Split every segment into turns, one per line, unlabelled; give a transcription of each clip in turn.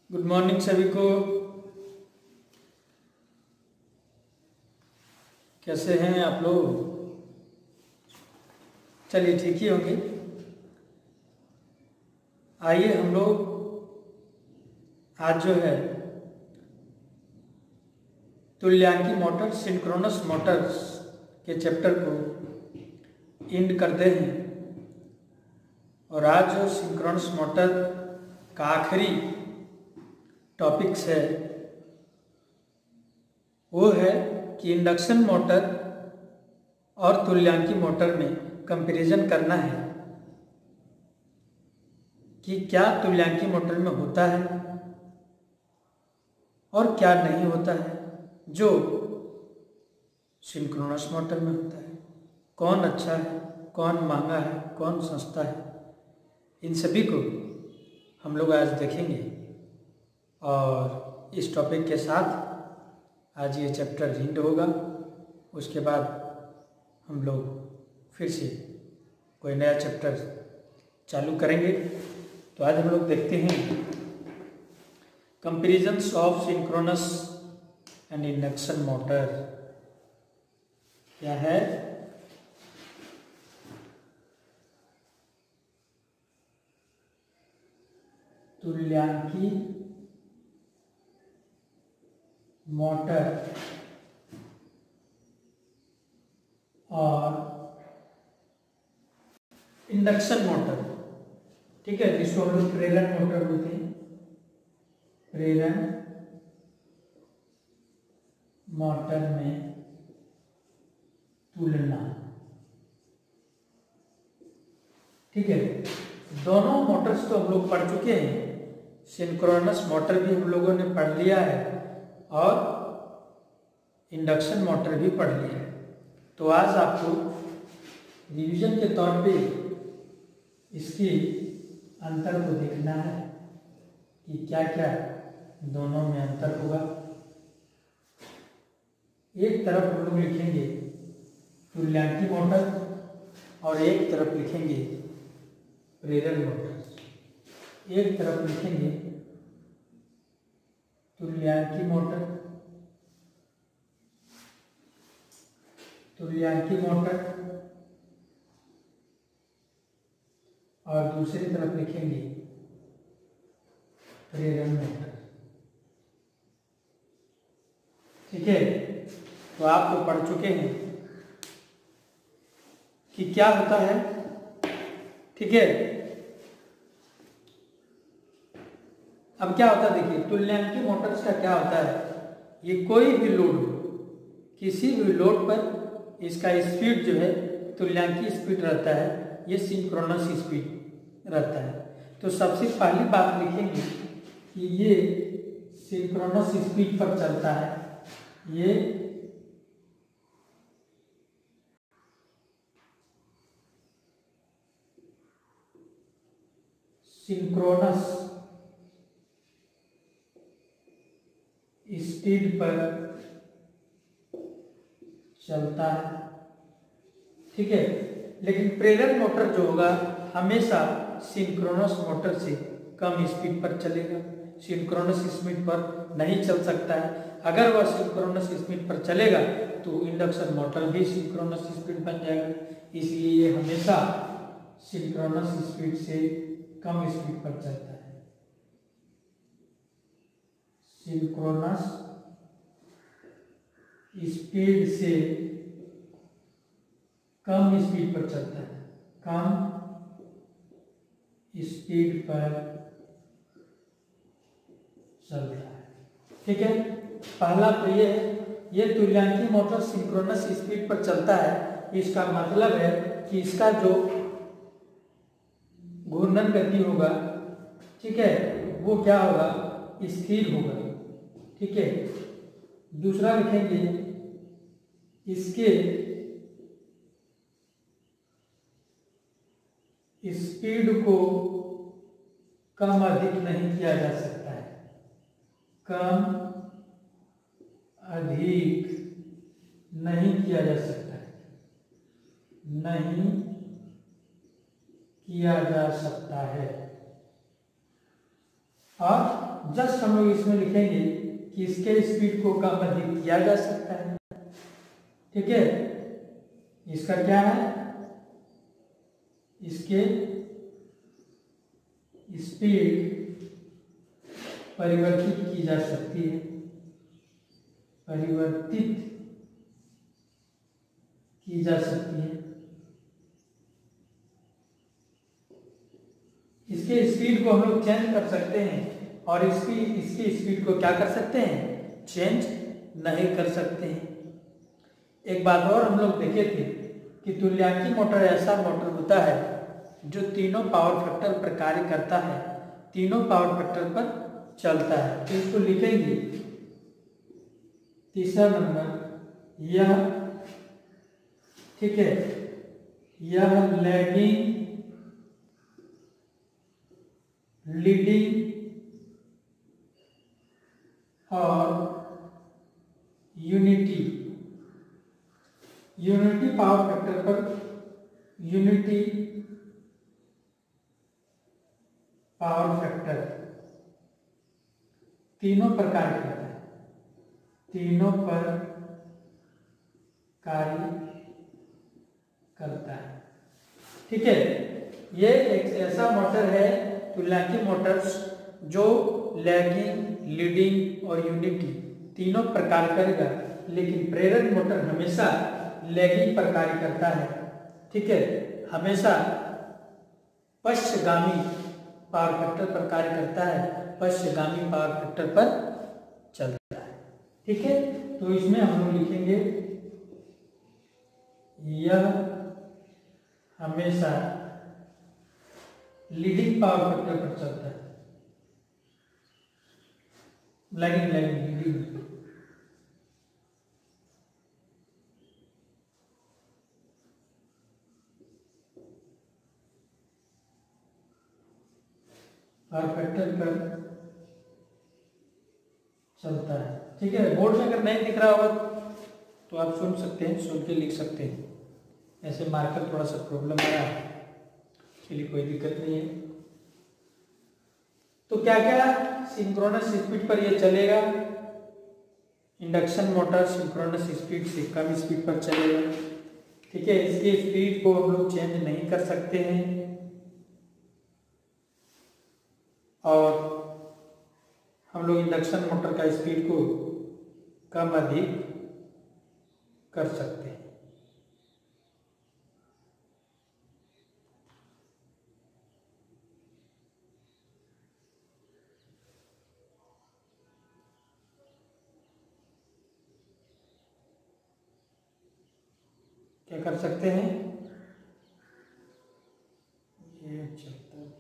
Good morning सभी को। कैसे हैं आप लोग? चलिए ठीक ही होंगे। आइए हम लोग आज जो है तुल्यांकी मोटर सिंक्रोनस मोटर्स के चैप्टर को एंड करते हैं। और आज जो सिंक्रोनस मोटर का आखिरी टॉपिक्स है वो है कि इंडक्शन मोटर और तुल्यांकी मोटर में कंपैरिजन करना है कि क्या तुल्यांकी मोटर में होता है और क्या नहीं होता है जो सिंक्रोनस मोटर में होता है। कौन अच्छा है, कौन महंगा है, कौन सस्ता है, इन सभी को हम लोग आज देखेंगे। और इस टॉपिक के साथ आज ये चैप्टर एंड होगा। उसके बाद हम लोग फिर से कोई नया चैप्टर चालू करेंगे। तो आज हम लोग देखते हैं comparisons of synchronous and induction motor. क्या है? तुल्यांकी मोटर और इंडक्शन मोटर। ठीक है, जिसको हम लोग प्रेरण मोटर बोलते हैं। प्रेरण मोटर में तुलना। ठीक है, दोनों मोटर्स तो हम लोग पढ़ चुके हैं। सिंक्रोनस मोटर भी हम लोगों ने पढ़ लिया है और इंडक्शन मोटर भी पढ़ लिया है। तो आज आपको रिवीजन के तौर पे इसके अंतर को देखना है कि क्या क्या दोनों में अंतर होगा। एक तरफ हम लोग लिखेंगे तुल्यांकी मोटर और एक तरफ लिखेंगे प्रेरण मोटर। एक तरफ लिखेंगे तुल्यांकी मोटर, तुल्यांकी मोटर, और दूसरी तरफ लिखेंगे प्रेरण मोटर। ठीक है, तो आप तो पढ़ चुके हैं कि क्या होता है। ठीक है, अब क्या होता है देखिए, तुल्यांकी मोटर्स का क्या होता है। ये कोई भी लोड हो, किसी भी लोड पर इसका स्पीड जो है तुल्यांकी स्पीड रहता है, ये सिंक्रोनस स्पीड रहता है। तो सबसे पहली बात लिखेंगे कि ये सिंक्रोनस स्पीड पर चलता है। ये सिंक्रोनस स्पीड पर चलता है। ठीक है, लेकिन प्रेरण मोटर जो होगा हमेशा सिंक्रोनस मोटर से कम स्पीड पर चलेगा। सिंक्रोनस स्पीड पर नहीं चल सकता है। अगर वह सिंक्रोनस स्पीड पर चलेगा तो इंडक्शन मोटर भी सिंक्रोनस स्पीड बन जाएगा। इसलिए ये हमेशा सिंक्रोनस स्पीड से कम स्पीड पर चलता है। सिंक्रोनस स्पीड से कम स्पीड पर चलता है। कम स्पीड पर चलता है। ठीक है, पहला तो ये है, ये तुल्यांकी मोटर सिंक्रोनस स्पीड पर चलता है। इसका मतलब है कि इसका जो घूर्णन गति होगा, ठीक है, वो क्या होगा, स्थिर होगा। ठीक है, दूसरा लिखेंगे इसके स्पीड को कम अधिक नहीं किया जा सकता है। कम अधिक नहीं किया जा सकता है। नहीं किया जा सकता है। और जस्ट हम लोग इसमें लिखेंगे कि इसके स्पीड को कम अधिक किया जा सकता है। ठीक है, इसका क्या है, इसके स्पीड परिवर्तित की जा सकती है, परिवर्तित की जा सकती है। इसके स्पीड को हम लोग चेंज कर सकते हैं और इसकी स्पीड को क्या कर सकते हैं, चेंज नहीं कर सकते हैं। एक बात और हम लोग देखे थे कि तुल्यकालिक मोटर ऐसा मोटर होता है जो तीनों पावर फैक्टर पर कार्य करता है, तीनों पावर फैक्टर पर चलता है। तो इसको लिखेंगे तीसरा नंबर, यह, ठीक है, यह लैगिंग, लीडिंग और यूनिटी पावर फैक्टर पर, यूनिटी पावर फैक्टर तीनों पर कार्य करता है, तीनों पर कार्य करता है। ठीक है, ये एक ऐसा मोटर है तुल्यकालिक मोटर्स जो लैगिंग, लीडिंग और यूनिटी तीनों पर कार्य करेगा, लेकिन प्रेरक मोटर हमेशा लैगिंग पर कार्य करता है। ठीक है, हमेशा पश्चगामी पावर फैक्टर पर कार्य करता है, पश्चगामी पावर फैक्टर पर चलता है। ठीक है, तो इसमें हम लोग लिखेंगे यह हमेशा लीडिंग पावर फैक्टर पर चलता है, लीडिंग। पावर फैक्टर पर चलता है। ठीक है, बोर्ड में अगर नहीं दिख रहा होगा तो आप सुन सकते हैं, सुन के लिख सकते हैं। ऐसे मार्कर थोड़ा सा प्रॉब्लम आ रहा है, चलिए कोई दिक्कत नहीं है। तो क्या क्या सिंक्रोनस स्पीड पर ये चलेगा, इंडक्शन मोटर सिंक्रोनस स्पीड से कम स्पीड पर चलेगा। ठीक है, इसकी स्पीड को हम लोग चेंज नहीं कर सकते हैं और हम लोग इंडक्शन मोटर का स्पीड को कम अधिक कर सकते हैं। क्या कर सकते हैं, ये चलता है।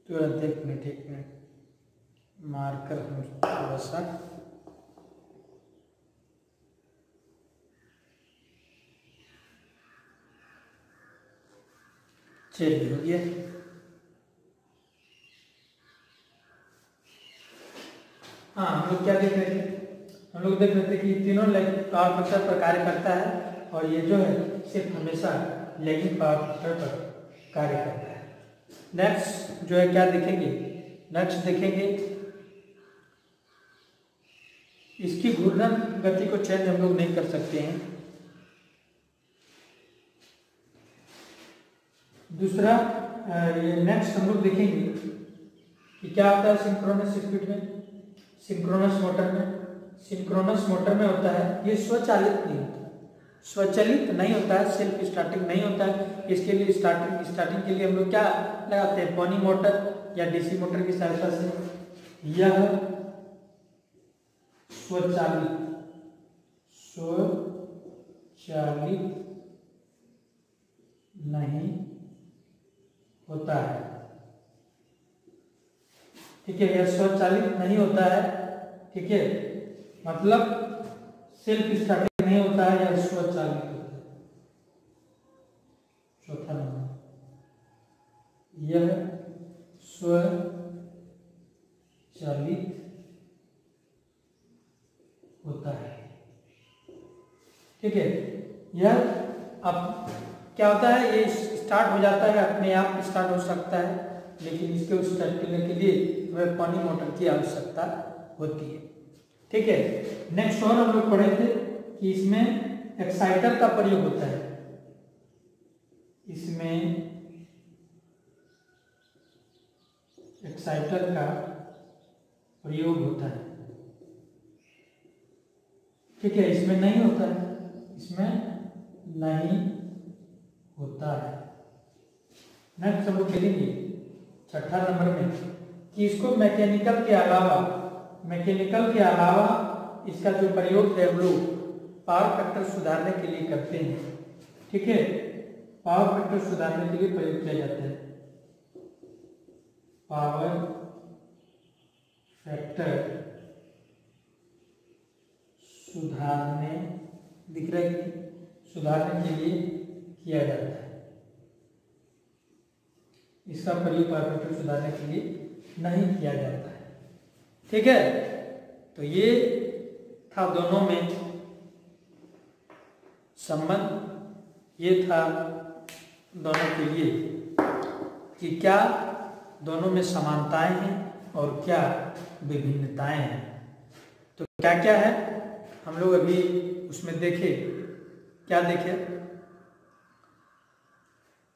तुरंत एक मिनट मार्कर हम थोड़ा सा चेंज हो गया। हाँ, हम लोग क्या देख रहे थे, हम लोग देख रहे थे कि तीनों पावर फैक्टर पर कार्य करता है और ये जो है सिर्फ हमेशा लैगिंग पावर फैक्टर पर कार्य करता है। नेक्स्ट जो है क्या देखेंगे, नेक्स्ट देखेंगे इसकी घूर्णन गति को चेंज हम लोग नहीं कर सकते हैं। दूसरा नेक्स्ट हम लोग देखेंगे कि क्या होता है सिंक्रोनस स्पीड में, सिंक्रोनस मोटर में होता है, ये स्वचालित नहीं होता, स्वचालित नहीं होता है, सेल्फ स्टार्टिंग नहीं होता है। इसके लिए स्टार्टिंग के लिए हम लोग क्या लगाते हैं, पोनी मोटर या डीसी मोटर की सहायता से। यह स्वचालित होता है। ठीक है, यह स्वचालित नहीं होता है। ठीक है, मतलब सेल्फ स्टार्टिंग नहीं होता है, यह स्वचालित होता है। चौथा नंबर, यह स्वचालित होता है। ठीक है, यह अब क्या होता है, ये स्टार्ट हो जाता है, अपने आप स्टार्ट हो सकता है, लेकिन इसके स्टार्ट करने के लिए हमें पानी मोटर की आवश्यकता होती है। ठीक है, नेक्स्ट और हम लोग पढ़े थे कि इसमें एक्साइटर का प्रयोग होता है। इसमें एक्साइटर का प्रयोग होता है। ठीक है, इसमें नहीं होता है, इसमें नहीं होता है। नेक्स्ट हम लोग देखेंगे छठा नंबर में कि इसको मैकेनिकल के अलावा इसका जो प्रयोग है हम लोग पावर फैक्टर सुधारने के लिए करते हैं। ठीक है, पावर फैक्टर सुधारने के लिए प्रयोग किया जाता है। पावर फैक्टर सुधारने, दिख रहा है कि सुधारने के लिए किया जाता है। इसका प्रयोग पावर फैक्टर सुधारने के लिए नहीं किया जाता है। ठीक है, तो ये था दोनों में संबंध, ये था दोनों के लिए कि क्या दोनों में समानताएं हैं और क्या विभिन्नताएं हैं। तो क्या क्या है हम लोग अभी उसमें देखे, क्या देखे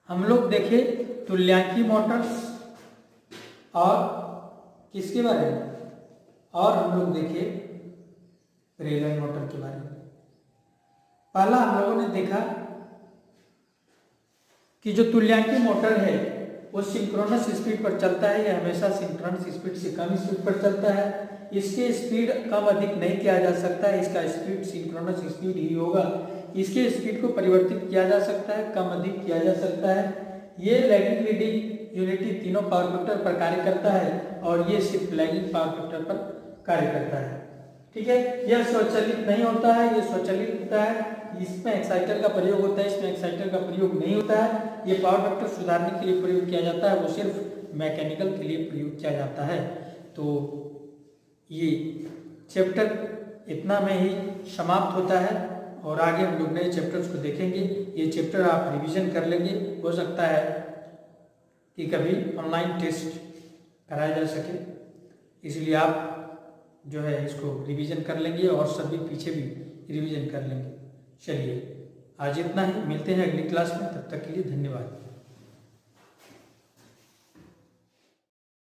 हम लोग, देखे तुल्यांकी मोटर्स और किसके बारे में, और हम लोग देखे प्रेरण मोटर के बारे में। पहला हम लोगों ने देखा कि जो तुल्यांकी मोटर है वो सिंक्रोनस स्पीड पर चलता है, यह हमेशा सिंक्रोनस स्पीड से कम स्पीड पर चलता है। इसके स्पीड कम अधिक नहीं किया जा सकता है, इसका स्पीड सिंक्रोनस स्पीड ही होगा। इसके स्पीड को परिवर्तित किया जा सकता है, कम अधिक किया जा सकता है। ये लैगिंग लीडिंग यूनिटी तीनों पावर फैक्टर पर कार्य करता है और ये सिर्फ लैगिंग पावर फैक्टर पर कार्य करता है। ठीक है, यह स्वचालित नहीं होता है, यह स्वचालित होता है। इसमें एक्साइटर का प्रयोग होता है, इसमें एक्साइटर का प्रयोग नहीं होता है। ये पावर फैक्टर सुधारने के लिए प्रयोग किया जाता है, वो सिर्फ मैकेनिकल के लिए प्रयोग किया जाता है। तो ये चैप्टर इतना में ही समाप्त होता है और आगे हम लोग नए चैप्टर्स को देखेंगे। ये चैप्टर आप रिवीजन कर लेंगे, हो सकता है कि कभी ऑनलाइन टेस्ट कराया जा सके, इसलिए आप जो है इसको रिवीजन कर लेंगे और सभी पीछे भी रिवीजन कर लेंगे। चलिए आज इतना ही, मिलते हैं अगली क्लास में, तब तक के लिए धन्यवाद।